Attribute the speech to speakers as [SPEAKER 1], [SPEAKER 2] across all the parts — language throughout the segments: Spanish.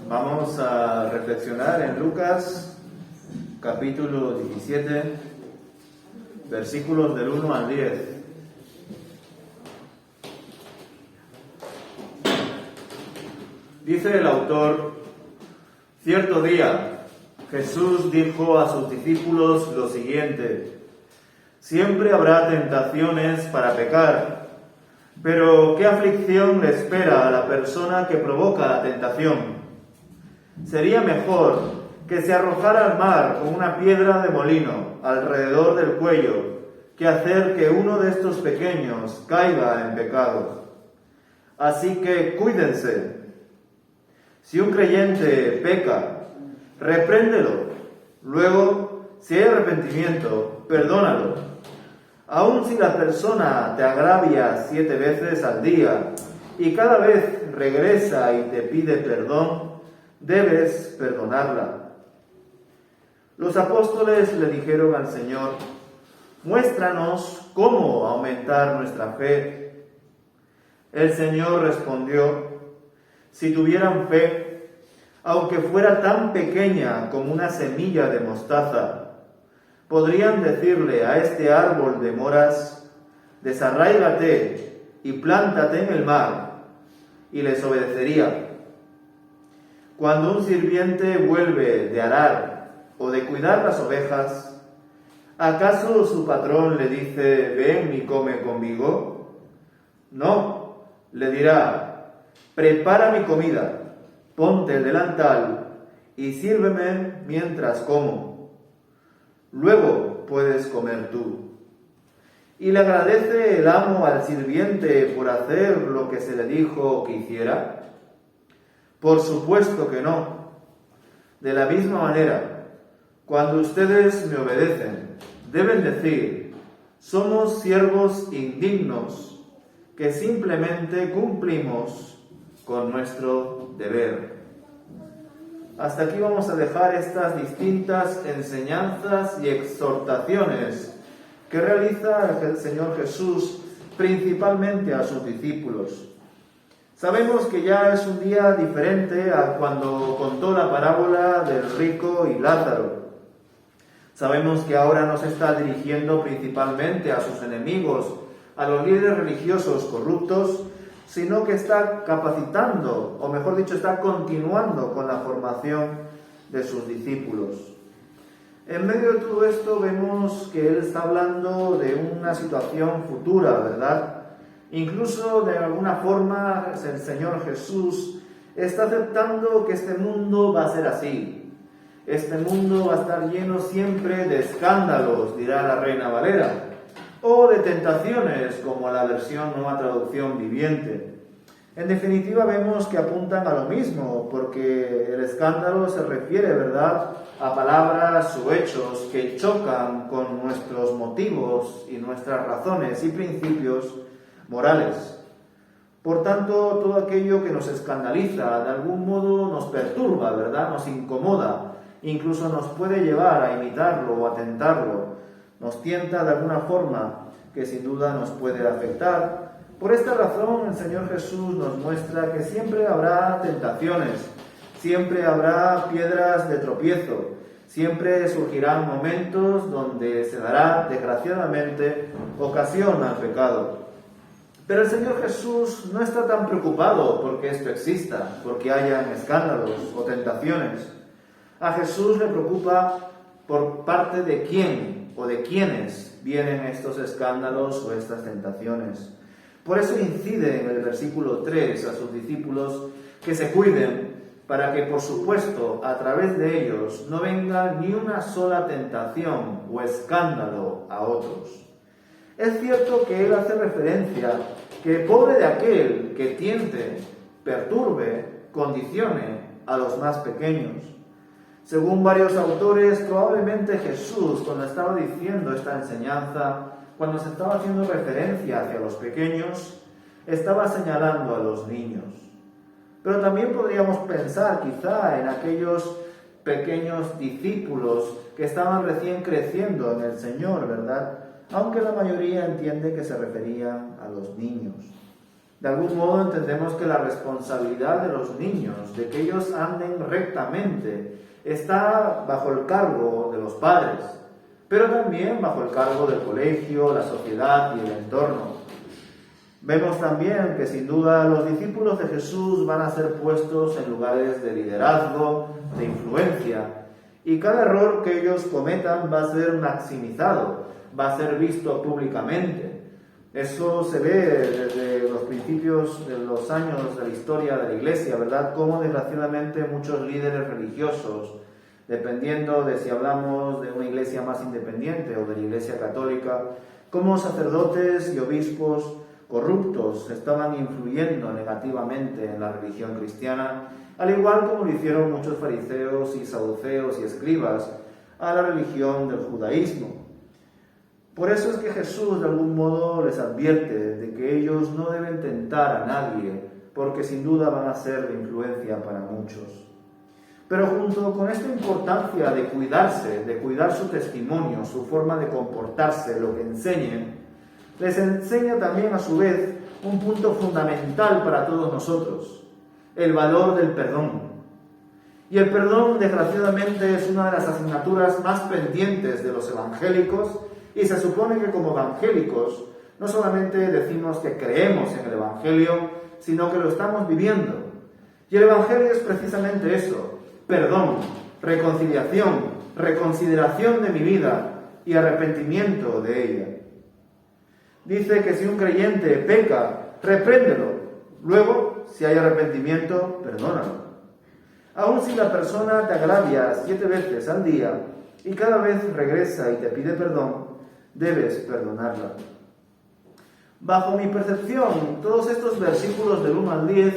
[SPEAKER 1] Vamos a reflexionar en Lucas, capítulo 17, versículos del 1 al 10. Dice el autor: cierto día, Jesús dijo a sus discípulos lo siguiente: siempre habrá tentaciones para pecar, pero ¿qué aflicción le espera a la persona que provoca la tentación? Sería mejor que se arrojara al mar con una piedra de molino alrededor del cuello que hacer que uno de estos pequeños caiga en pecado. Así que cuídense. Si un creyente peca, repréndelo. Luego, si hay arrepentimiento, perdónalo. Aun si la persona te agravia 7 veces al día y cada vez regresa y te pide perdón, debes perdonarla. Los apóstoles le dijeron al Señor: muéstranos cómo aumentar nuestra fe. El Señor respondió: si tuvieran fe, aunque fuera tan pequeña como una semilla de mostaza, podrían decirle a este árbol de moras: desarráigate y plántate en el mar, y les obedecería. Cuando un sirviente vuelve de arar o de cuidar las ovejas, ¿acaso su patrón le dice: ven y come conmigo? No, le dirá: prepara mi comida, ponte el delantal y sírveme mientras como. Luego puedes comer tú. ¿Y le agradece el amo al sirviente por hacer lo que se le dijo que hiciera? Por supuesto que no. De la misma manera, cuando ustedes me obedecen, deben decir: somos siervos indignos, que simplemente cumplimos con nuestro deber. Hasta aquí vamos a dejar estas distintas enseñanzas y exhortaciones que realiza el Señor Jesús principalmente a sus discípulos. Sabemos que ya es un día diferente a cuando contó la parábola del rico y Lázaro. Sabemos que ahora no se está dirigiendo principalmente a sus enemigos, a los líderes religiosos corruptos, sino que está capacitando, o mejor dicho, está continuando con la formación de sus discípulos. En medio de todo esto vemos que él está hablando de una situación futura, ¿verdad? Incluso de alguna forma el Señor Jesús está aceptando que este mundo va a ser así. Este mundo va a estar lleno siempre de escándalos, dirá la Reina Valera, o de tentaciones, como la versión Nueva Traducción Viviente. En definitiva, vemos que apuntan a lo mismo, porque el escándalo se refiere, ¿verdad?, a palabras o hechos que chocan con nuestros motivos y nuestras razones y principios morales. Por tanto, todo aquello que nos escandaliza, de algún modo nos perturba, ¿verdad?, nos incomoda, incluso nos puede llevar a imitarlo o a tentarlo, nos tienta de alguna forma que sin duda nos puede afectar. Por esta razón el Señor Jesús nos muestra que siempre habrá tentaciones, siempre habrá piedras de tropiezo, siempre surgirán momentos donde se dará, desgraciadamente, ocasión al pecado. Pero el Señor Jesús no está tan preocupado porque esto exista, porque hayan escándalos o tentaciones. A Jesús le preocupa por parte de quién o de quiénes vienen estos escándalos o estas tentaciones. Por eso incide en el versículo 3 a sus discípulos que se cuiden para que, por supuesto, a través de ellos no venga ni una sola tentación o escándalo a otros. Es cierto que él hace referencia que pobre de aquel que tiente, perturbe, condicione a los más pequeños. Según varios autores, probablemente Jesús, cuando estaba diciendo esta enseñanza, cuando se estaba haciendo referencia hacia los pequeños, estaba señalando a los niños. Pero también podríamos pensar quizá en aquellos pequeños discípulos que estaban recién creciendo en el Señor, ¿verdad?, aunque la mayoría entiende que se referían a los niños. De algún modo entendemos que la responsabilidad de los niños, de que ellos anden rectamente, está bajo el cargo de los padres, pero también bajo el cargo del colegio, la sociedad y el entorno. Vemos también que sin duda los discípulos de Jesús van a ser puestos en lugares de liderazgo, de influencia, y cada error que ellos cometan va a ser maximizado, va a ser visto públicamente. Eso se ve desde los principios de los años de la historia de la Iglesia, ¿verdad? Cómo desgraciadamente muchos líderes religiosos, dependiendo de si hablamos de una iglesia más independiente o de la Iglesia católica, cómo sacerdotes y obispos corruptos estaban influyendo negativamente en la religión cristiana, al igual como lo hicieron muchos fariseos y saduceos y escribas a la religión del judaísmo. Por eso es que Jesús de algún modo les advierte de que ellos no deben tentar a nadie, porque sin duda van a ser de influencia para muchos. Pero junto con esta importancia de cuidarse, de cuidar su testimonio, su forma de comportarse, lo que enseñen, les enseña también a su vez un punto fundamental para todos nosotros, el valor del perdón. Y el perdón, desgraciadamente, es una de las asignaturas más pendientes de los evangélicos, y se supone que como evangélicos no solamente decimos que creemos en el Evangelio, sino que lo estamos viviendo. Y el Evangelio es precisamente eso: perdón, reconciliación, reconsideración de mi vida y arrepentimiento de ella. Dice que si un creyente peca, repréndelo. Luego, si hay arrepentimiento, perdónalo. Aun si la persona te agravia 7 veces al día y cada vez regresa y te pide perdón, debes perdonarla. Bajo mi percepción, todos estos versículos del 1 al 10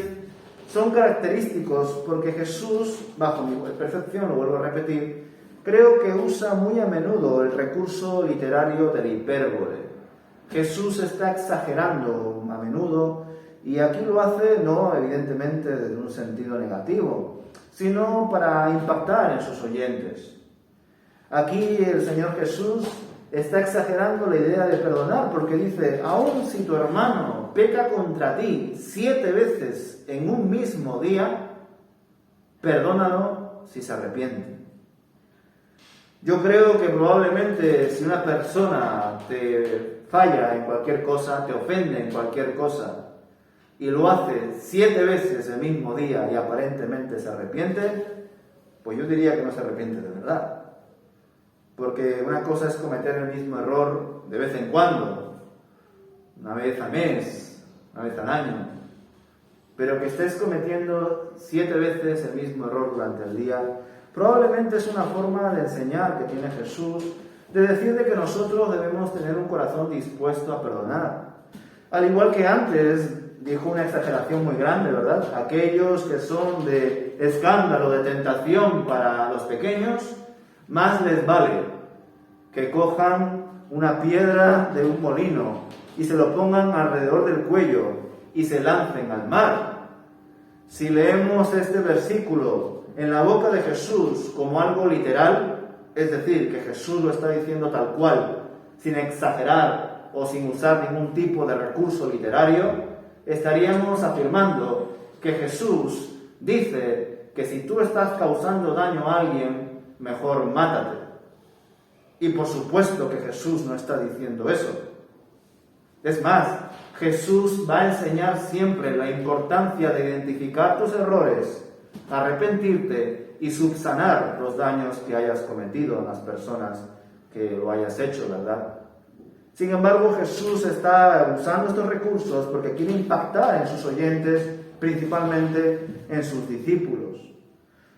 [SPEAKER 1] son característicos porque Jesús, bajo mi percepción, lo vuelvo a repetir, creo que usa muy a menudo el recurso literario de la hipérbole. Jesús está exagerando a menudo, y aquí lo hace no evidentemente desde un sentido negativo, sino para impactar en sus oyentes. Aquí el Señor Jesús está exagerando la idea de perdonar, porque dice: aun si tu hermano peca contra ti 7 veces en un mismo día, perdónalo si se arrepiente. Yo creo que probablemente si una persona te falla en cualquier cosa, te ofende en cualquier cosa, y lo hace 7 veces el mismo día y aparentemente se arrepiente, pues yo diría que no se arrepiente de verdad. Porque una cosa es cometer el mismo error de vez en cuando, una vez al mes, una vez al año, pero que estés cometiendo 7 veces el mismo error durante el día, probablemente es una forma de enseñar que tiene Jesús, de decirle que nosotros debemos tener un corazón dispuesto a perdonar. Al igual que antes dijo una exageración muy grande, ¿verdad? Aquellos que son de escándalo, de tentación para los pequeños, más les vale que cojan una piedra de un molino y se lo pongan alrededor del cuello y se lancen al mar. Si leemos este versículo en la boca de Jesús como algo literal, es decir, que Jesús lo está diciendo tal cual, sin exagerar o sin usar ningún tipo de recurso literario, estaríamos afirmando que Jesús dice que si tú estás causando daño a alguien, mejor mátate. Y por supuesto que Jesús no está diciendo eso. Es más, Jesús va a enseñar siempre la importancia de identificar tus errores, arrepentirte y subsanar los daños que hayas cometido en las personas que lo hayas hecho, ¿verdad? Sin embargo, Jesús está usando estos recursos porque quiere impactar en sus oyentes, principalmente en sus discípulos.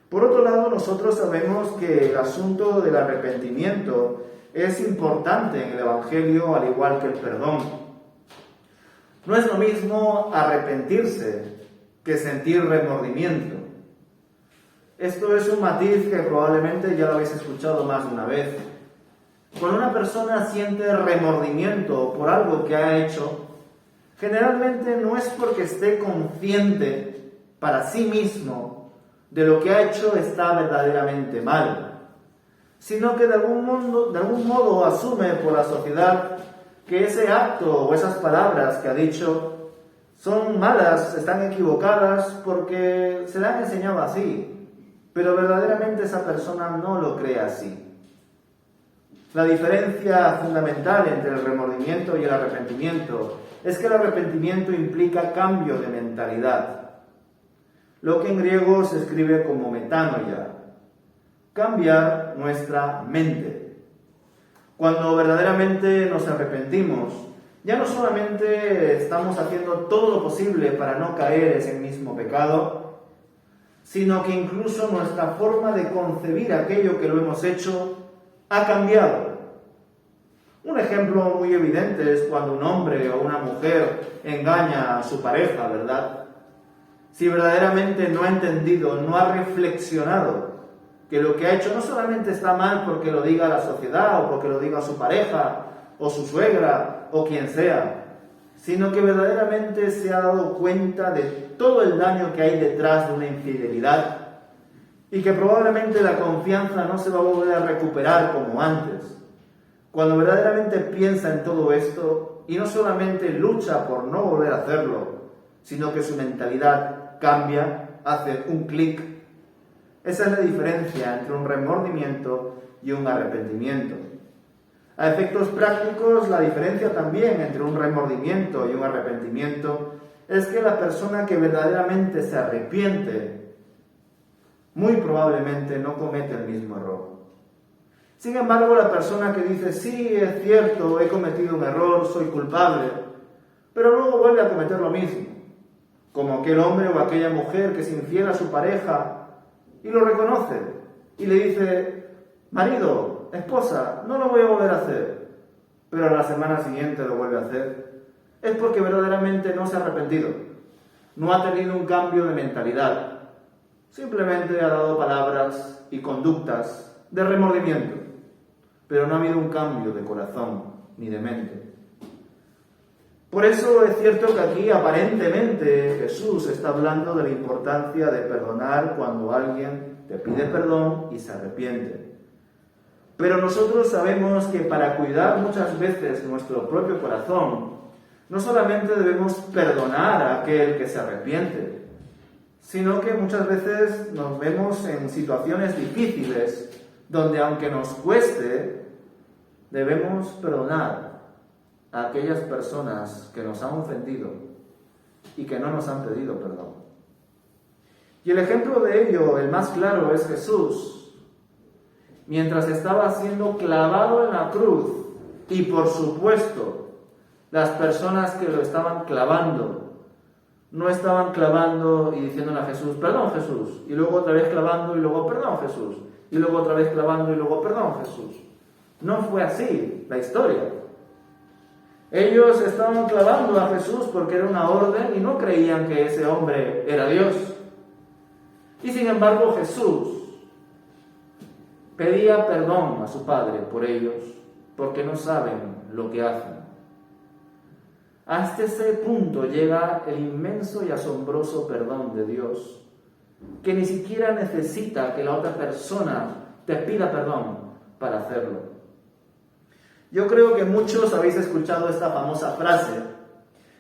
[SPEAKER 1] Por otro lado, nosotros sabemos que el asunto del arrepentimiento es importante en el Evangelio, al igual que el perdón. No es lo mismo arrepentirse que sentir remordimiento. Esto es un matiz que probablemente ya lo habéis escuchado más de una vez. Cuando una persona siente remordimiento por algo que ha hecho, generalmente no es porque esté consciente para sí mismo de lo que ha hecho está verdaderamente mal, sino que de algún modo asume por la sociedad que ese acto o esas palabras que ha dicho son malas, están equivocadas porque se le han enseñado así, pero verdaderamente esa persona no lo cree así. La diferencia fundamental entre el remordimiento y el arrepentimiento es que el arrepentimiento implica cambio de mentalidad, lo que en griego se escribe como metanoia, cambiar nuestra mente. Cuando verdaderamente nos arrepentimos, ya no solamente estamos haciendo todo lo posible para no caer en ese mismo pecado, sino que incluso nuestra forma de concebir aquello que lo hemos hecho ha cambiado. Un ejemplo muy evidente es cuando un hombre o una mujer engaña a su pareja, ¿verdad? Si verdaderamente no ha entendido, no ha reflexionado que lo que ha hecho no solamente está mal porque lo diga la sociedad o porque lo diga su pareja o su suegra o quien sea, sino que verdaderamente se ha dado cuenta de todo el daño que hay detrás de una infidelidad y que probablemente la confianza no se va a volver a recuperar como antes. Cuando verdaderamente piensa en todo esto y no solamente lucha por no volver a hacerlo, sino que su mentalidad cambia, hace un clic. Esa es la diferencia entre un remordimiento y un arrepentimiento. A efectos prácticos, la diferencia también entre un remordimiento y un arrepentimiento es que la persona que verdaderamente se arrepiente muy probablemente no comete el mismo error. Sin embargo, la persona que dice, sí, es cierto, he cometido un error, soy culpable, pero luego vuelve a cometer lo mismo, como aquel hombre o aquella mujer que es infiel a su pareja y lo reconoce y le dice, marido, esposa, no lo voy a volver a hacer, pero a la semana siguiente lo vuelve a hacer, es porque verdaderamente no se ha arrepentido, no ha tenido un cambio de mentalidad, simplemente ha dado palabras y conductas de remordimiento, pero no ha habido un cambio de corazón ni de mente. Por eso es cierto que aquí aparentemente Jesús está hablando de la importancia de perdonar cuando alguien te pide perdón y se arrepiente. Pero nosotros sabemos que para cuidar muchas veces nuestro propio corazón, no solamente debemos perdonar a aquel que se arrepiente, sino que muchas veces nos vemos en situaciones difíciles donde aunque nos cueste, debemos perdonar a aquellas personas que nos han ofendido y que no nos han pedido perdón. Y el ejemplo de ello, el más claro, es Jesús, mientras estaba siendo clavado en la cruz, y por supuesto, las personas que lo estaban clavando, no estaban clavando y diciéndole a Jesús, perdón Jesús, y luego otra vez clavando y luego perdón Jesús, y luego otra vez clavando y luego perdón Jesús. No fue así la historia. Ellos estaban clavando a Jesús porque era una orden y no creían que ese hombre era Dios. Y sin embargo Jesús pedía perdón a su Padre por ellos porque no saben lo que hacen. Hasta ese punto llega el inmenso y asombroso perdón de Dios, que ni siquiera necesita que la otra persona te pida perdón para hacerlo. Yo creo que muchos habéis escuchado esta famosa frase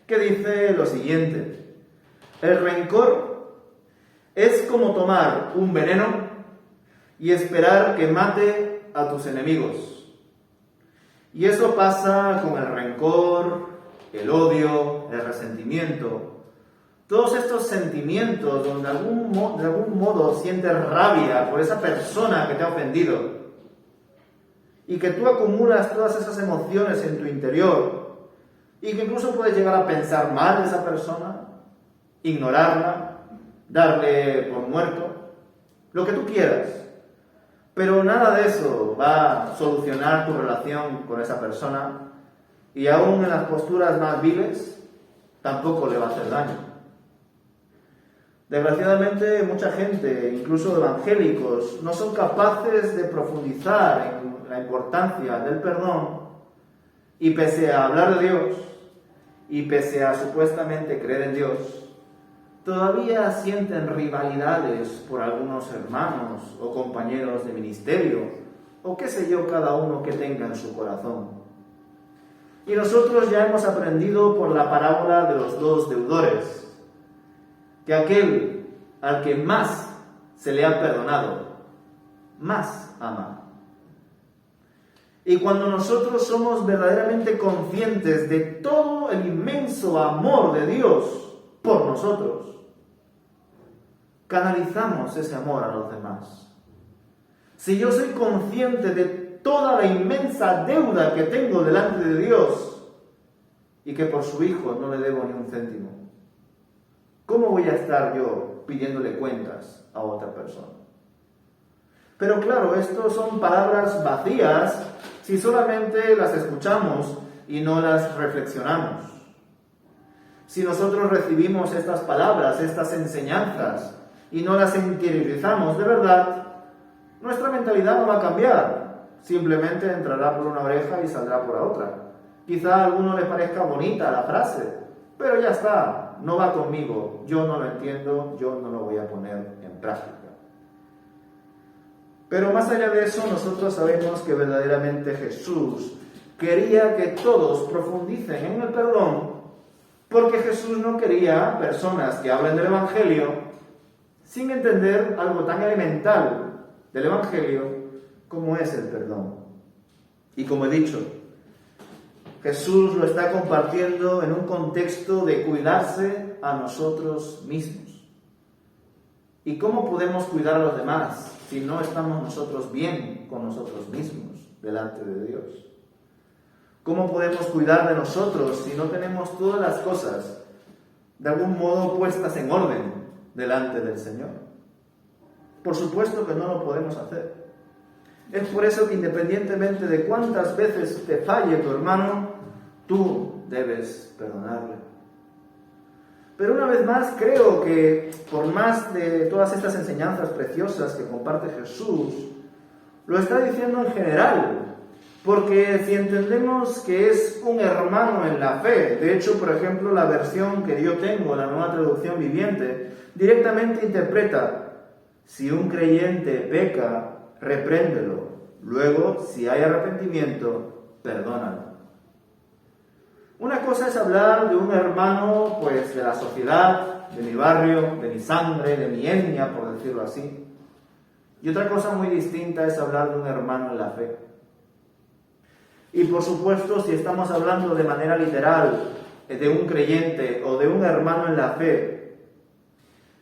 [SPEAKER 1] que dice lo siguiente: el rencor es como tomar un veneno y esperar que mate a tus enemigos. Y eso pasa con el rencor, el odio, el resentimiento. Todos estos sentimientos donde de algún modo sientes rabia por esa persona que te ha ofendido y que tú acumulas todas esas emociones en tu interior y que incluso puedes llegar a pensar mal de esa persona, ignorarla, darle por muerto, lo que tú quieras. Pero nada de eso va a solucionar tu relación con esa persona y aún en las posturas más viles tampoco le va a hacer daño. Desgraciadamente mucha gente, incluso evangélicos, no son capaces de profundizar en la importancia del perdón y pese a hablar de Dios y pese a supuestamente creer en Dios, todavía sienten rivalidades por algunos hermanos o compañeros de ministerio o qué sé yo cada uno que tenga en su corazón. Y nosotros ya hemos aprendido por la parábola de los dos deudores, que aquel al que más se le ha perdonado, más ama. Y cuando nosotros somos verdaderamente conscientes de todo el inmenso amor de Dios por nosotros, canalizamos ese amor a los demás. Si yo soy consciente de toda la inmensa deuda que tengo delante de Dios y que por su Hijo no le debo ni un céntimo, ¿cómo voy a estar yo pidiéndole cuentas a otra persona? Pero claro, esto son palabras vacías si solamente las escuchamos y no las reflexionamos. Si nosotros recibimos estas palabras, estas enseñanzas, y no las interiorizamos de verdad, nuestra mentalidad no va a cambiar. Simplemente entrará por una oreja y saldrá por la otra. Quizá a alguno le parezca bonita la frase, pero ya está, no va conmigo, yo no lo entiendo, yo no lo voy a poner en práctica. Pero más allá de eso, nosotros sabemos que verdaderamente Jesús quería que todos profundicen en el perdón, porque Jesús no quería personas que hablen del Evangelio sin entender algo tan elemental del Evangelio como es el perdón. Y como he dicho, Jesús lo está compartiendo en un contexto de cuidarse a nosotros mismos. ¿Y cómo podemos cuidar a los demás si no estamos nosotros bien con nosotros mismos delante de Dios? ¿Cómo podemos cuidar de nosotros si no tenemos todas las cosas de algún modo puestas en orden delante del Señor? Por supuesto que no lo podemos hacer. Es por eso que independientemente de cuántas veces te falle tu hermano, tú debes perdonarle. Pero una vez más, creo que por más de todas estas enseñanzas preciosas que comparte Jesús, lo está diciendo en general. Porque si entendemos que es un hermano en la fe, de hecho, por ejemplo, la versión que yo tengo, la Nueva Traducción Viviente, directamente interpreta: si un creyente peca, repréndelo. Luego, si hay arrepentimiento, perdónalo. Una cosa es hablar de un hermano, pues, de la sociedad, de mi barrio, de mi sangre, de mi etnia, por decirlo así. Y otra cosa muy distinta es hablar de un hermano en la fe. Y por supuesto, si estamos hablando de manera literal de un creyente o de un hermano en la fe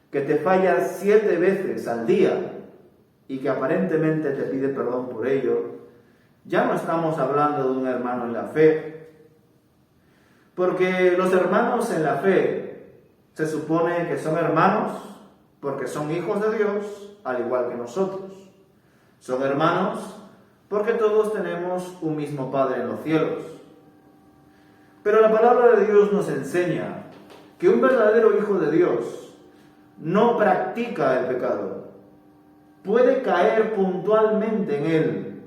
[SPEAKER 1] que te falla 7 veces al día y que aparentemente te pide perdón por ello, ya no estamos hablando de un hermano en la fe. Porque los hermanos en la fe se supone que son hermanos porque son hijos de Dios, al igual que nosotros. Son hermanos porque todos tenemos un mismo Padre en los cielos. Pero la palabra de Dios nos enseña que un verdadero hijo de Dios no practica el pecado. Puede caer puntualmente en él,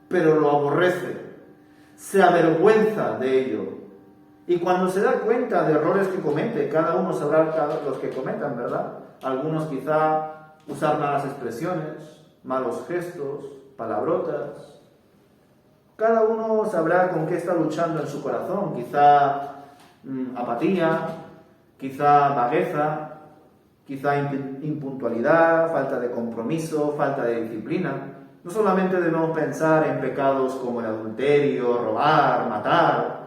[SPEAKER 1] pero lo aborrece, se avergüenza de ello. Y cuando se da cuenta de errores que comete, cada uno sabrá los que cometan, ¿verdad? Algunos quizá usar malas expresiones, malos gestos, palabrotas. Cada uno sabrá con qué está luchando en su corazón. Quizá apatía, quizá vagueza, quizá impuntualidad, falta de compromiso, falta de disciplina. No solamente debemos pensar en pecados como el adulterio, robar, matar,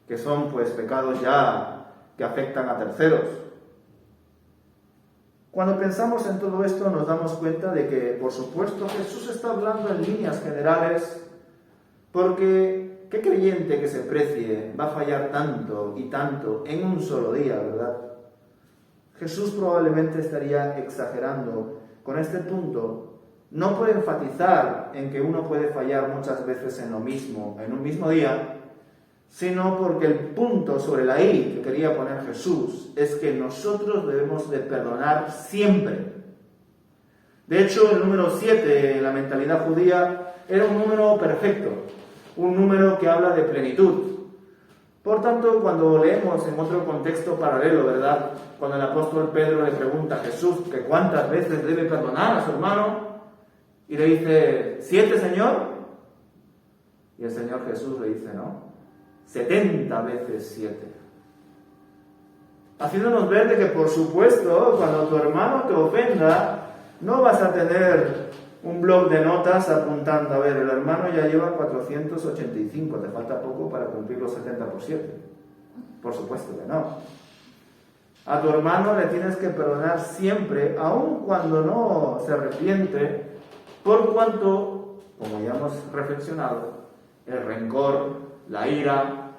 [SPEAKER 1] que son pues pecados ya que afectan a terceros. Cuando pensamos en todo esto nos damos cuenta de que, por supuesto, Jesús está hablando en líneas generales, porque ¿qué creyente que se precie va a fallar tanto y tanto en un solo día, verdad? Jesús probablemente estaría exagerando con este punto, no por enfatizar en que uno puede fallar muchas veces en lo mismo, en un mismo día, sino porque el punto sobre la I que quería poner Jesús es que nosotros debemos de perdonar siempre. De hecho, el número 7 en la mentalidad judía era un número perfecto, un número que habla de plenitud. Por tanto, cuando leemos en otro contexto paralelo, ¿verdad? Cuando el apóstol Pedro le pregunta a Jesús que cuántas veces debe perdonar a su hermano, y le dice, 7, Señor. Y el Señor Jesús le dice, no, 70 veces 7. Haciéndonos ver de que, por supuesto, cuando tu hermano te ofenda, no vas a tener un bloc de notas apuntando, a ver, el hermano ya lleva 485, te falta poco para cumplir los 70 por 7. Por supuesto que no. A tu hermano le tienes que perdonar siempre, aun cuando no se arrepiente, por cuanto, como ya hemos reflexionado, el rencor, la ira,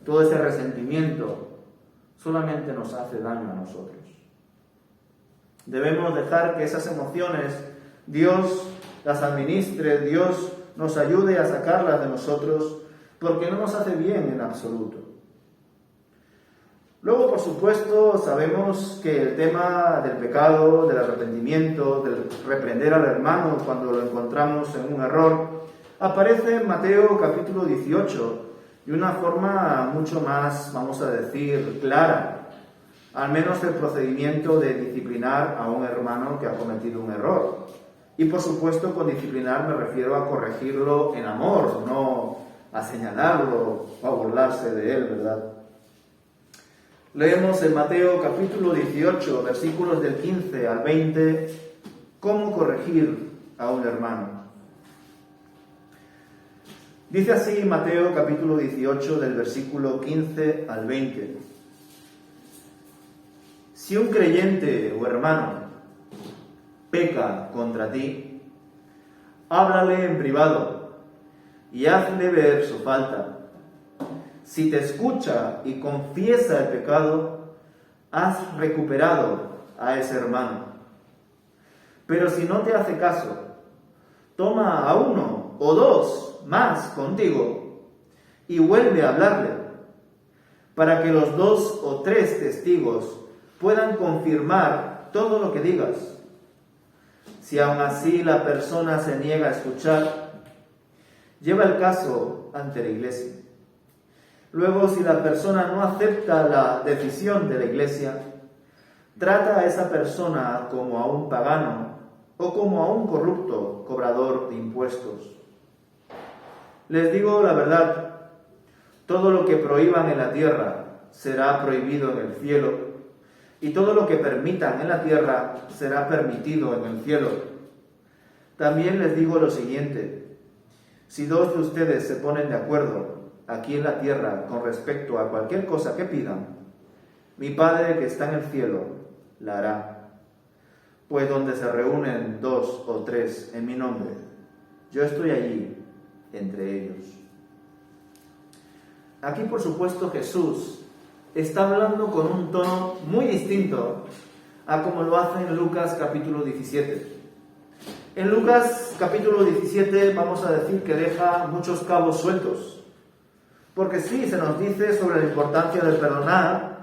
[SPEAKER 1] todo ese resentimiento solamente nos hace daño a nosotros. Debemos dejar que esas emociones Dios las administre, Dios nos ayude a sacarlas de nosotros, porque no nos hace bien en absoluto. Luego, por supuesto, sabemos que el tema del pecado, del arrepentimiento, del reprender al hermano cuando lo encontramos en un error, aparece en Mateo capítulo 18 de una forma mucho más, vamos a decir, clara. Al menos el procedimiento de disciplinar a un hermano que ha cometido un error. Y por supuesto, con disciplinar me refiero a corregirlo en amor, no a señalarlo o a burlarse de él, ¿verdad? Leemos en Mateo capítulo 18, versículos del 15 al 20, cómo corregir a un hermano. Dice así Mateo capítulo 18, del versículo 15 al 20. Si un creyente o hermano peca contra ti, háblale en privado y hazle ver su falta. Si te escucha y confiesa el pecado, has recuperado a ese hermano. Pero si no te hace caso, toma a uno o dos más contigo y vuelve a hablarle, para que los 2 o 3 testigos puedan confirmar todo lo que digas. Si aún así la persona se niega a escuchar, lleva el caso ante la iglesia. Luego, si la persona no acepta la decisión de la iglesia, trata a esa persona como a un pagano o como a un corrupto cobrador de impuestos. Les digo la verdad, todo lo que prohíban en la tierra será prohibido en el cielo, y todo lo que permitan en la tierra será permitido en el cielo. También les digo lo siguiente: si 2 de ustedes se ponen de acuerdo aquí en la tierra con respecto a cualquier cosa que pidan, mi Padre que está en el cielo la hará. Pues donde se reúnen 2 o 3 en mi nombre, yo estoy allí entre ellos. Aquí, por supuesto, Jesús está hablando con un tono muy distinto a como lo hace en Lucas capítulo 17. En Lucas capítulo 17 vamos a decir que deja muchos cabos sueltos. Porque sí, se nos dice sobre la importancia de perdonar,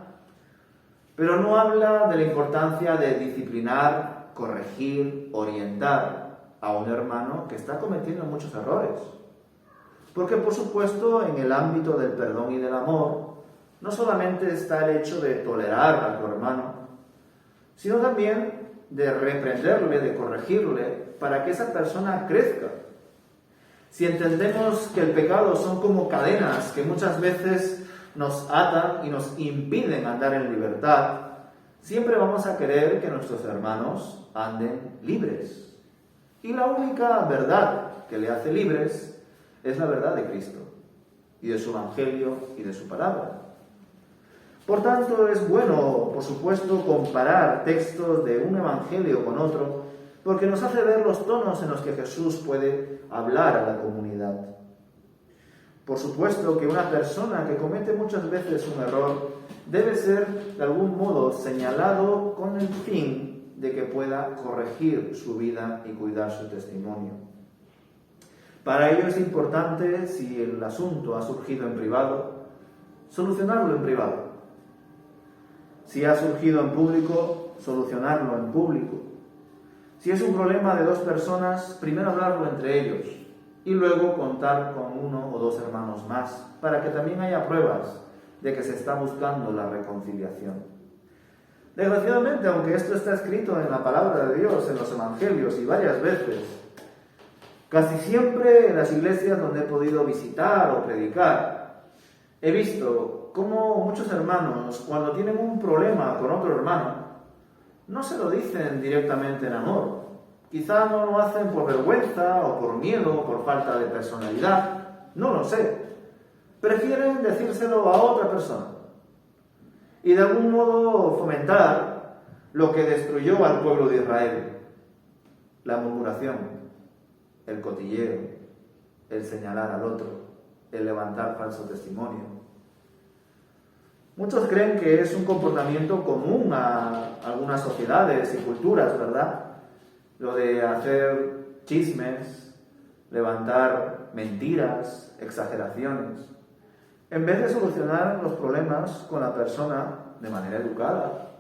[SPEAKER 1] pero no habla de la importancia de disciplinar, corregir, orientar a un hermano que está cometiendo muchos errores. Porque, por supuesto, en el ámbito del perdón y del amor, no solamente está el hecho de tolerar a tu hermano, sino también de reprenderle, de corregirle, para que esa persona crezca. Si entendemos que el pecado son como cadenas que muchas veces nos atan y nos impiden andar en libertad, siempre vamos a querer que nuestros hermanos anden libres. Y la única verdad que le hace libres es la verdad de Cristo, y de su Evangelio y de su palabra. Por tanto, es bueno, por supuesto, comparar textos de un Evangelio con otro, porque nos hace ver los tonos en los que Jesús puede hablar a la comunidad. Por supuesto que una persona que comete muchas veces un error debe ser de algún modo señalado con el fin de que pueda corregir su vida y cuidar su testimonio. Para ello es importante, si el asunto ha surgido en privado, solucionarlo en privado. Si ha surgido en público, solucionarlo en público. Si es un problema de 2 personas, primero hablarlo entre ellos y luego contar con 1 o 2 hermanos más, para que también haya pruebas de que se está buscando la reconciliación. Desgraciadamente, aunque esto está escrito en la palabra de Dios, en los evangelios y varias veces, casi siempre en las iglesias donde he podido visitar o predicar, He visto cómo muchos hermanos, cuando tienen un problema con otro hermano, no se lo dicen directamente en amor. Quizá no lo hacen por vergüenza o por miedo o por falta de personalidad, no lo sé. Prefieren decírselo a otra persona y de algún modo fomentar lo que destruyó al pueblo de Israel: la murmuración, el cotilleo, el señalar al otro, el levantar falso testimonio. Muchos creen que es un comportamiento común a algunas sociedades y culturas, ¿verdad? Lo de hacer chismes, levantar mentiras, exageraciones, en vez de solucionar los problemas con la persona de manera educada,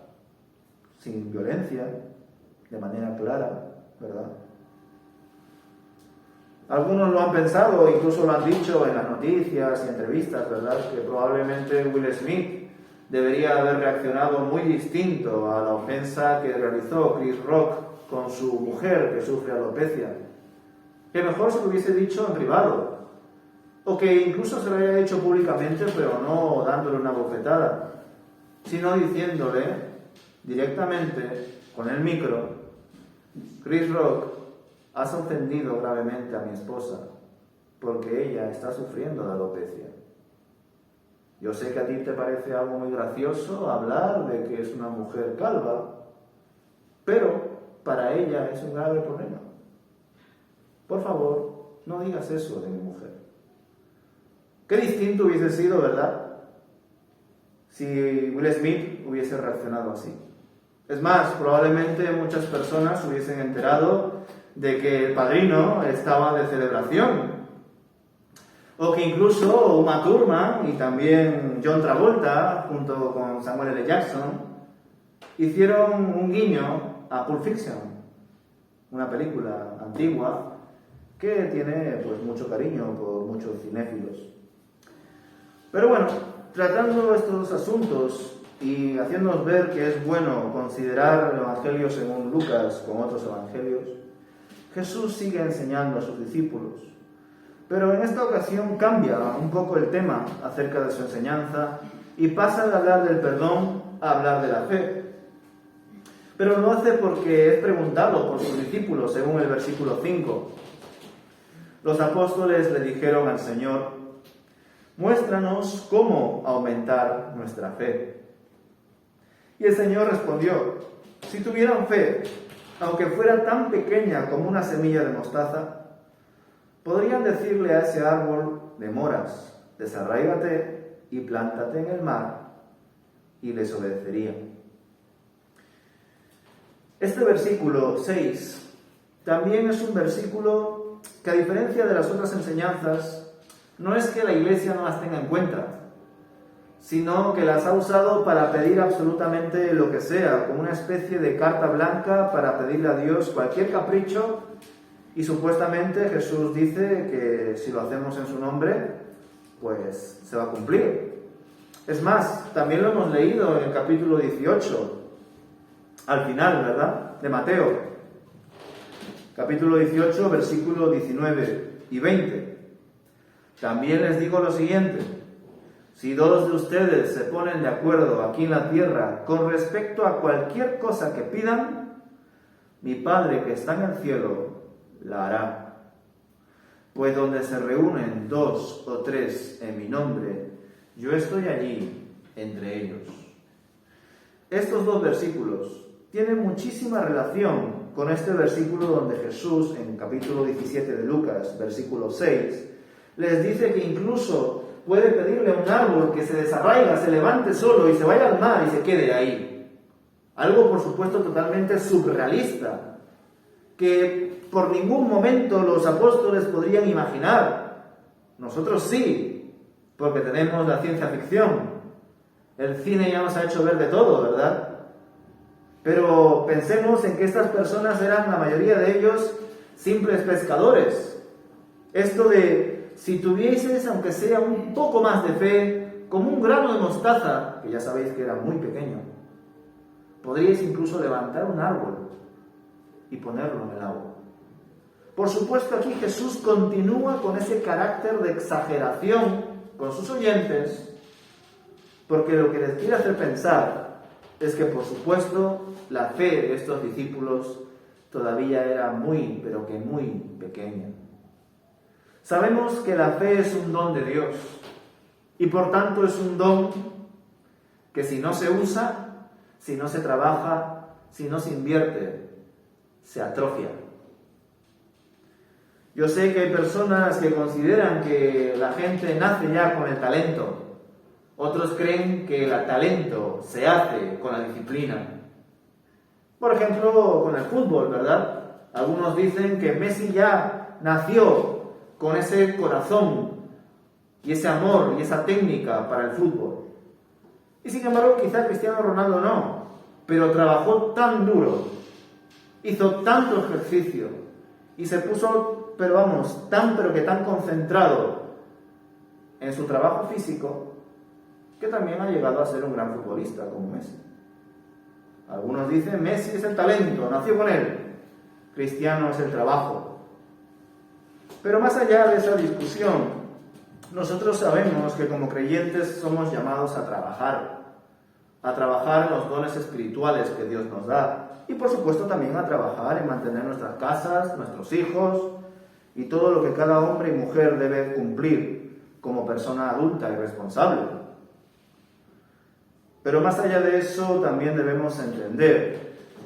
[SPEAKER 1] sin violencia, de manera clara, ¿verdad? Algunos lo han pensado, incluso lo han dicho en las noticias y entrevistas, ¿verdad? Que probablemente Will Smith debería haber reaccionado muy distinto a la ofensa que realizó Chris Rock con su mujer que sufre alopecia. Que mejor se lo hubiese dicho en privado, o que incluso se lo haya dicho públicamente, pero no dándole una bofetada, sino diciéndole directamente con el micro: Chris Rock, has ofendido gravemente a mi esposa porque ella está sufriendo de alopecia. Yo sé que a ti te parece algo muy gracioso hablar de que es una mujer calva, pero para ella es un grave problema. Por favor, no digas eso de mi mujer. Qué distinto hubiese sido, ¿verdad?, si Will Smith hubiese reaccionado así. Es más, probablemente muchas personas hubiesen enterado de que el padrino estaba de celebración, o que incluso Uma Thurman y también John Travolta, junto con Samuel L. Jackson, hicieron un guiño a Pulp Fiction, una película antigua que tiene pues mucho cariño por muchos cinéfilos. Pero bueno, tratando estos asuntos y haciéndonos ver que es bueno considerar el Evangelio según Lucas con otros evangelios, Jesús sigue enseñando a sus discípulos. Pero en esta ocasión cambia un poco el tema acerca de su enseñanza y pasa de hablar del perdón a hablar de la fe. Pero lo hace porque es preguntado por sus discípulos, según el versículo 5. Los apóstoles le dijeron al Señor: muéstranos cómo aumentar nuestra fe. Y el Señor respondió: si tuvieran fe, aunque fuera tan pequeña como una semilla de mostaza, podrían decirle a ese árbol de moras: desarráigate y plántate en el mar, y les obedecería. Este versículo 6 también es un versículo que, a diferencia de las otras enseñanzas, no es que la Iglesia no las tenga en cuenta, sino que las ha usado para pedir absolutamente lo que sea, como una especie de carta blanca para pedirle a Dios cualquier capricho. Y supuestamente Jesús dice que si lo hacemos en su nombre, pues se va a cumplir. Es más, también lo hemos leído en el capítulo 18, al final, ¿verdad?, de Mateo. Capítulo 18, versículos 19 y 20. También les digo lo siguiente: si dos de ustedes se ponen de acuerdo aquí en la tierra con respecto a cualquier cosa que pidan, mi Padre que está en el cielo la hará. Pues donde se reúnen 2 o 3 en mi nombre, yo estoy allí entre ellos. Estos dos versículos tienen muchísima relación con este versículo donde Jesús, en capítulo 17 de Lucas, versículo 6, les dice que incluso puede pedirle a un árbol que se desarraiga, se levante solo y se vaya al mar y se quede ahí. Algo, por supuesto, totalmente surrealista, que por ningún momento los apóstoles podrían imaginar. Nosotros sí, porque tenemos la ciencia ficción. El cine ya nos ha hecho ver de todo, ¿verdad? Pero pensemos en que estas personas eran, la mayoría de ellos, simples pescadores. Esto de, si tuvieseis, aunque sea un poco más de fe, como un grano de mostaza, que ya sabéis que era muy pequeño, podríais incluso levantar un árbol y ponerlo en el agua. Por supuesto, aquí Jesús continúa con ese carácter de exageración con sus oyentes, porque lo que les quiere hacer pensar es que, por supuesto, la fe de estos discípulos todavía era muy, pero que muy pequeña. Sabemos que la fe es un don de Dios y por tanto es un don que si no se usa, si no se trabaja, si no se invierte, se atrofia. Yo sé que hay personas que consideran que la gente nace ya con el talento. Otros creen que el talento se hace con la disciplina. Por ejemplo, con el fútbol, ¿verdad? Algunos dicen que Messi ya nació con ese corazón y ese amor y esa técnica para el fútbol. Y sin embargo, quizá Cristiano Ronaldo no, pero trabajó tan duro, hizo tanto ejercicio y se puso, pero que tan concentrado en su trabajo físico, que también ha llegado a ser un gran futbolista como Messi. Algunos dicen, Messi es el talento, nació con él. Cristiano es el trabajo. Pero más allá de esa discusión, nosotros sabemos que como creyentes somos llamados a trabajar en los dones espirituales que Dios nos da. Y por supuesto también a trabajar en mantener nuestras casas, nuestros hijos y todo lo que cada hombre y mujer debe cumplir como persona adulta y responsable. Pero más allá de eso, también debemos entender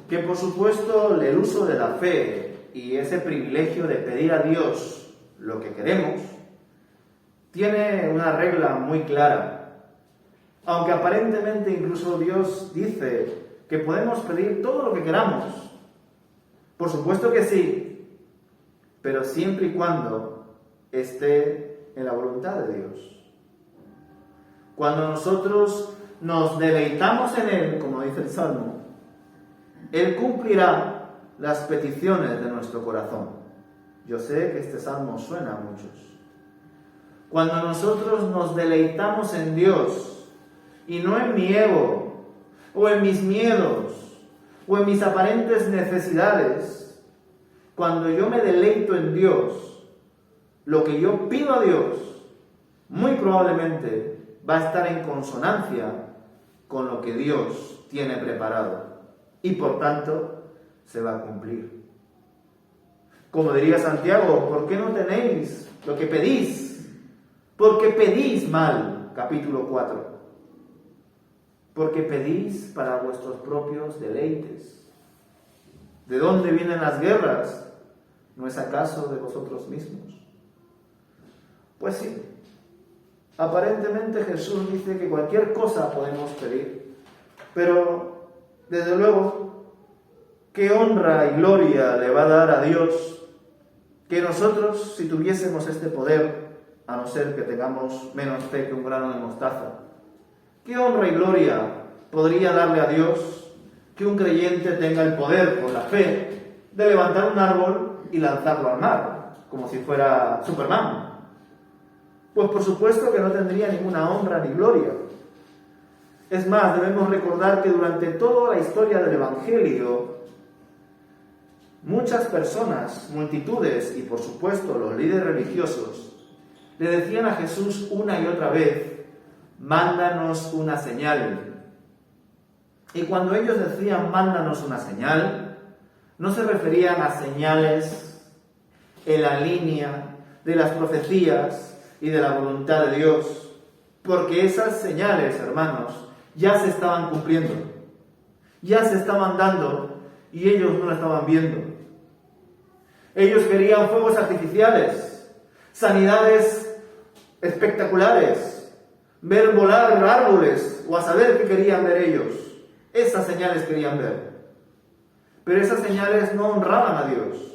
[SPEAKER 1] que, por supuesto, el uso de la fe y ese privilegio de pedir a Dios lo que queremos, tiene una regla muy clara. Aunque aparentemente incluso Dios dice que podemos pedir todo lo que queramos. Por supuesto que sí, pero siempre y cuando esté en la voluntad de Dios. Cuando nosotros nos deleitamos en Él, como dice el Salmo, Él cumplirá las peticiones de nuestro corazón. Yo sé que este Salmo suena a muchos. Cuando nosotros nos deleitamos en Dios, y no en mi ego, o en mis miedos, o en mis aparentes necesidades, cuando yo me deleito en Dios, lo que yo pido a Dios, muy probablemente va a estar en consonancia con lo que Dios tiene preparado y por tanto se va a cumplir. Como diría Santiago, ¿por qué no tenéis lo que pedís? Porque pedís mal, capítulo 4. Porque pedís para vuestros propios deleites. ¿De dónde vienen las guerras? ¿No es acaso de vosotros mismos? Pues sí. Aparentemente Jesús dice que cualquier cosa podemos pedir, pero desde luego, ¿qué honra y gloria le va a dar a Dios que nosotros, si tuviésemos este poder, a no ser que tengamos menos fe que un grano de mostaza? ¿Qué honra y gloria podría darle a Dios que un creyente tenga el poder, por la fe, de levantar un árbol y lanzarlo al mar, como si fuera Superman? Pues por supuesto que no tendría ninguna honra ni gloria. Es más, debemos recordar que durante toda la historia del Evangelio, muchas personas, multitudes y por supuesto los líderes religiosos, le decían a Jesús una y otra vez, mándanos una señal. Y cuando ellos decían, mándanos una señal, no se referían a señales en la línea de las profecías y de la voluntad de Dios, porque esas señales, hermanos, ya se estaban cumpliendo, ya se estaban dando y ellos no la estaban viendo. Ellos querían fuegos artificiales, sanidades espectaculares, ver volar árboles o a saber qué querían ver ellos. Esas señales querían ver, pero esas señales no honraban a Dios.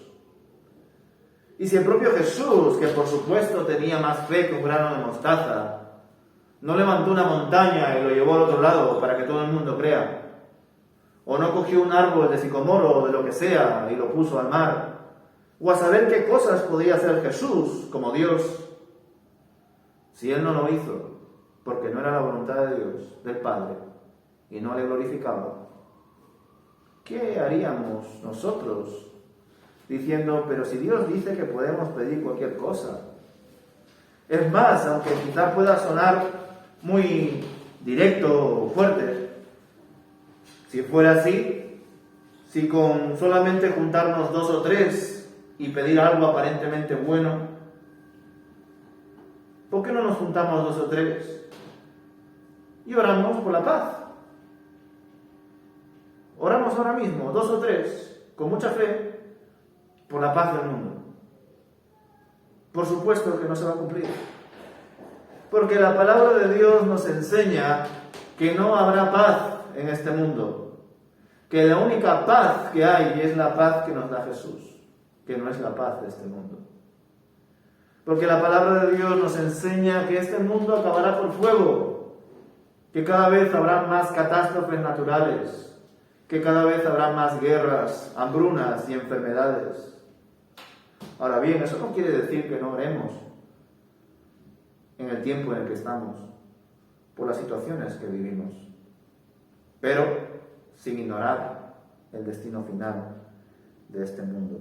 [SPEAKER 1] Y si el propio Jesús, que por supuesto tenía más fe que un grano de mostaza, no levantó una montaña y lo llevó al otro lado para que todo el mundo crea, o no cogió un árbol de sicomoro o de lo que sea y lo puso al mar, o a saber qué cosas podía hacer Jesús como Dios, si Él no lo hizo, porque no era la voluntad de Dios, del Padre, y no le glorificaba, ¿qué haríamos nosotros? Diciendo, pero si Dios dice que podemos pedir cualquier cosa. Es más, aunque quizá pueda sonar muy directo o fuerte, si fuera así, si con solamente juntarnos 2 o 3 y pedir algo aparentemente bueno, ¿por qué no nos juntamos 2 o 3 y oramos por la paz? Oramos ahora mismo, 2 o 3, con mucha fe, por la paz del mundo. Por supuesto que no se va a cumplir. Porque la palabra de Dios nos enseña que no habrá paz en este mundo. Que la única paz que hay es la paz que nos da Jesús, que no es la paz de este mundo. Porque la palabra de Dios nos enseña que este mundo acabará por fuego, que cada vez habrá más catástrofes naturales, que cada vez habrá más guerras, hambrunas y enfermedades. Ahora bien, eso no quiere decir que no oremos en el tiempo en el que estamos, por las situaciones que vivimos, pero sin ignorar el destino final de este mundo.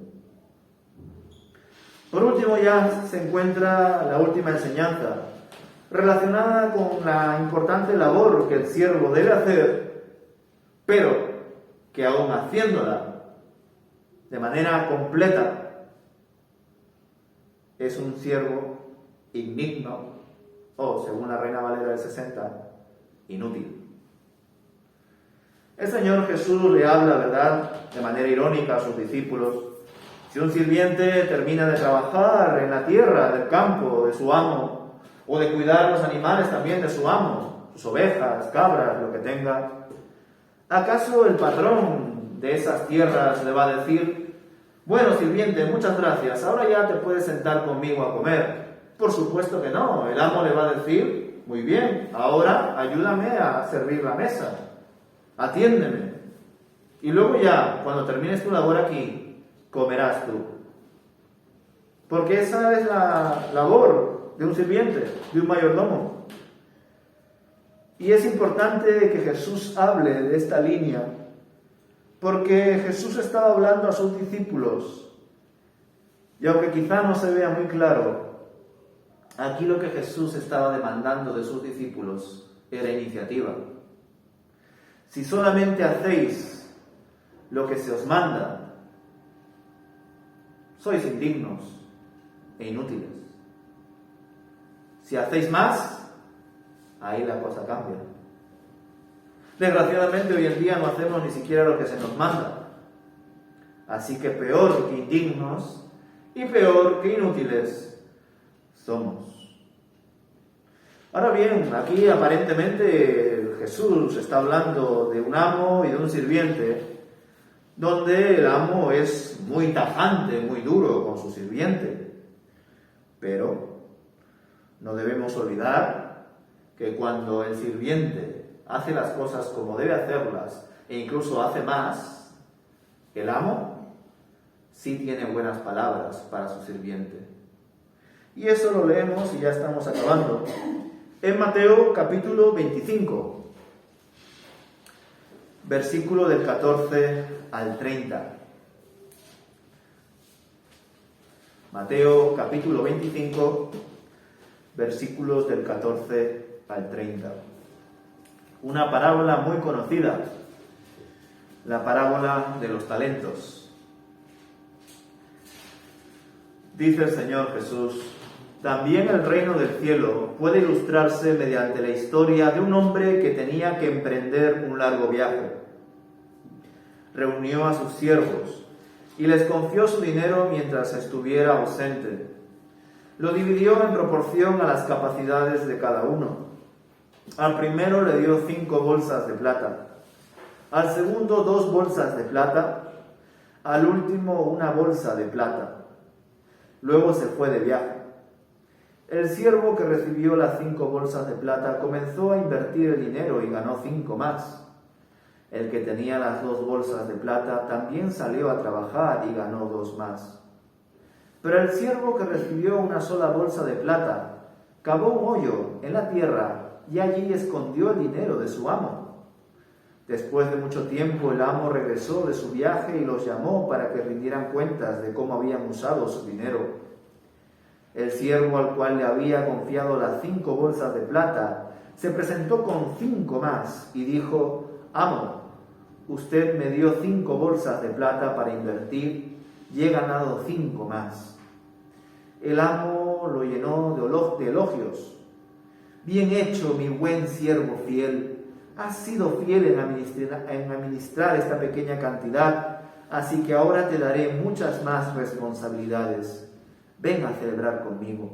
[SPEAKER 1] Por último, ya se encuentra la última enseñanza, relacionada con la importante labor que el siervo debe hacer, pero que aún haciéndola de manera completa, es un siervo indigno, o, según la Reina Valera del 60, inútil. El Señor Jesús le habla, ¿verdad?, de manera irónica a sus discípulos. Si un sirviente termina de trabajar en la tierra del campo de su amo, o de cuidar los animales también de su amo, sus ovejas, cabras, lo que tenga, ¿acaso el patrón de esas tierras le va a decir: bueno, sirviente, muchas gracias, ahora ya te puedes sentar conmigo a comer? Por supuesto que no. El amo le va a decir: muy bien, ahora ayúdame a servir la mesa, atiéndeme, y luego ya, cuando termines tu labor aquí, comerás tú. Porque esa es la labor de un sirviente, de un mayordomo. Y es importante que Jesús hable de esta línea, porque Jesús estaba hablando a sus discípulos, y aunque quizá no se vea muy claro, aquí lo que Jesús estaba demandando de sus discípulos era iniciativa. Si solamente hacéis lo que se os manda, sois indignos e inútiles. Si hacéis más, ahí la cosa cambia. Desgraciadamente hoy en día no hacemos ni siquiera lo que se nos manda. Así que peor que indignos y peor que inútiles somos. Ahora bien, aquí aparentemente Jesús está hablando de un amo y de un sirviente, donde el amo es muy tajante, muy duro con su sirviente. Pero no debemos olvidar que cuando el sirviente hace las cosas como debe hacerlas e incluso hace más, el amo sí tiene buenas palabras para su sirviente. Y eso lo leemos, y ya estamos acabando, en Mateo capítulo 25, versículo del 14 al 30. Mateo capítulo 25, versículos del 14 al 30. Una parábola muy conocida, la parábola de los talentos. Dice el Señor Jesús: también el reino del cielo puede ilustrarse mediante la historia de un hombre que tenía que emprender un largo viaje. Reunió a sus siervos y les confió su dinero mientras estuviera ausente. Lo dividió en proporción a las capacidades de cada uno. Al primero le dio 5 bolsas de plata, al segundo 2 bolsas de plata, al último 1 bolsa de plata. Luego se fue de viaje. El siervo que recibió las 5 bolsas de plata comenzó a invertir el dinero y ganó 5 más. El que tenía las 2 bolsas de plata también salió a trabajar y ganó 2 más. Pero el siervo que recibió una sola bolsa de plata cavó un hoyo en la tierra y allí escondió el dinero de su amo. Después de mucho tiempo, el amo regresó de su viaje y los llamó para que rindieran cuentas de cómo habían usado su dinero. El siervo al cual le había confiado las 5 bolsas de plata se presentó con 5 más y dijo: Amo, usted me dio 5 bolsas de plata para invertir y he ganado 5 más. El amo lo llenó de elogios. Bien hecho, mi buen siervo fiel. Has sido fiel en administrar esta pequeña cantidad, así que ahora te daré muchas más responsabilidades. Ven a celebrar conmigo.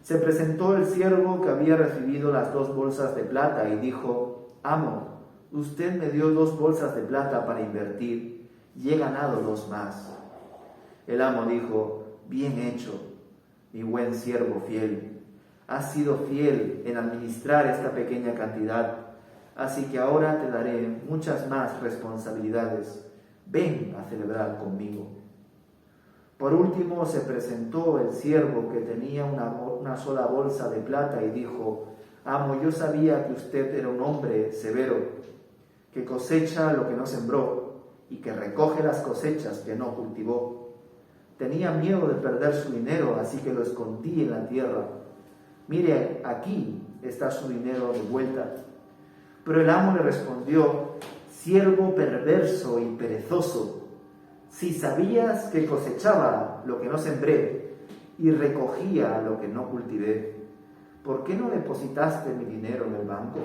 [SPEAKER 1] Se presentó el siervo que había recibido las 2 bolsas de plata y dijo: Amo, usted me dio 2 bolsas de plata para invertir y he ganado 2 más. El amo dijo: Bien hecho, mi buen siervo fiel. Has sido fiel en administrar esta pequeña cantidad, así que ahora te daré muchas más responsabilidades. Ven a celebrar conmigo. Por último se presentó el siervo que tenía una sola bolsa de plata y dijo: Amo, yo sabía que usted era un hombre severo, que cosecha lo que no sembró y que recoge las cosechas que no cultivó. Tenía miedo de perder su dinero, así que lo escondí en la tierra. Mire, aquí está su dinero de vuelta. Pero el amo le respondió: Siervo perverso y perezoso, si sabías que cosechaba lo que no sembré y recogía lo que no cultivé, ¿por qué no depositaste mi dinero en el banco?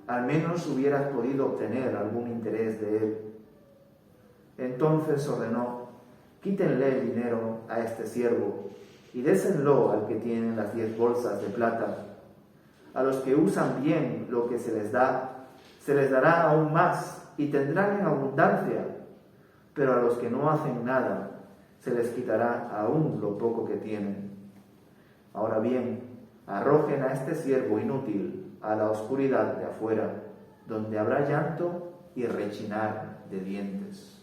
[SPEAKER 1] Al menos hubieras podido obtener algún interés de él. Entonces ordenó: Quítenle el dinero a este siervo y désenlo al que tiene las 10 bolsas de plata. A los que usan bien lo que se les dará aún más y tendrán en abundancia. Pero a los que no hacen nada, se les quitará aún lo poco que tienen. Ahora bien, arrojen a este siervo inútil a la oscuridad de afuera, donde habrá llanto y rechinar de dientes.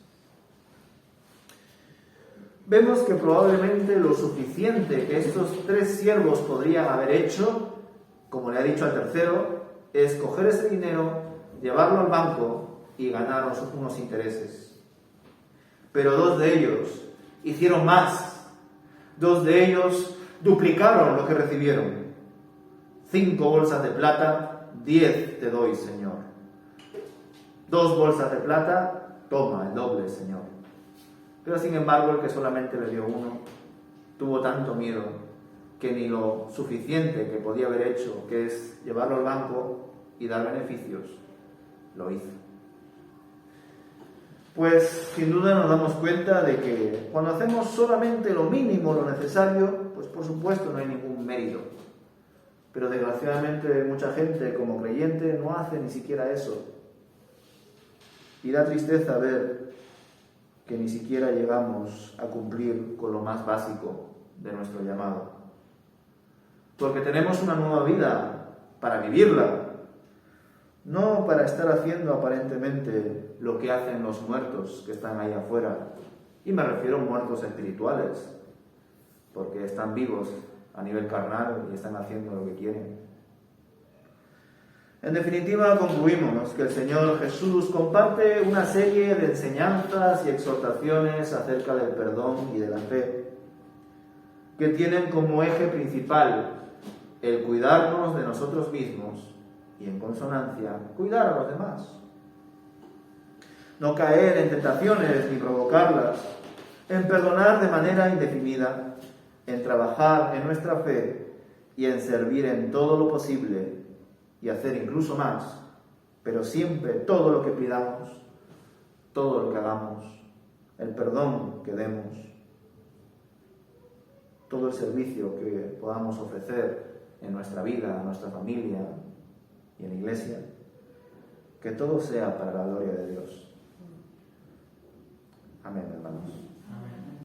[SPEAKER 1] Vemos que probablemente lo suficiente que estos 3 siervos podrían haber hecho, como le ha dicho al tercero, es coger ese dinero, llevarlo al banco y ganar unos intereses. Pero 2 de ellos hicieron más. 2 de ellos duplicaron lo que recibieron. 5 bolsas de plata, 10 te doy, Señor. 2 bolsas de plata, toma el doble, Señor. Pero sin embargo, el que solamente le dio 1 tuvo tanto miedo que ni lo suficiente que podía haber hecho, que es llevarlo al banco y dar beneficios, lo hizo. Pues sin duda nos damos cuenta de que cuando hacemos solamente lo mínimo, lo necesario, pues por supuesto no hay ningún mérito. Pero desgraciadamente mucha gente como creyente no hace ni siquiera eso. Y da tristeza ver que ni siquiera llegamos a cumplir con lo más básico de nuestro llamado. Porque tenemos una nueva vida para vivirla, no para estar haciendo aparentemente lo que hacen los muertos que están ahí afuera. Y me refiero a muertos espirituales, porque están vivos a nivel carnal y están haciendo lo que quieren. En definitiva, concluimos que el Señor Jesús comparte una serie de enseñanzas y exhortaciones acerca del perdón y de la fe, que tienen como eje principal el cuidarnos de nosotros mismos y, en consonancia, cuidar a los demás. No caer en tentaciones ni provocarlas, en perdonar de manera indefinida, en trabajar en nuestra fe y en servir en todo lo posible y hacer incluso más, pero siempre todo lo que pidamos, todo lo que hagamos, el perdón que demos, todo el servicio que podamos ofrecer en nuestra vida, en nuestra familia y en la iglesia, que todo sea para la gloria de Dios.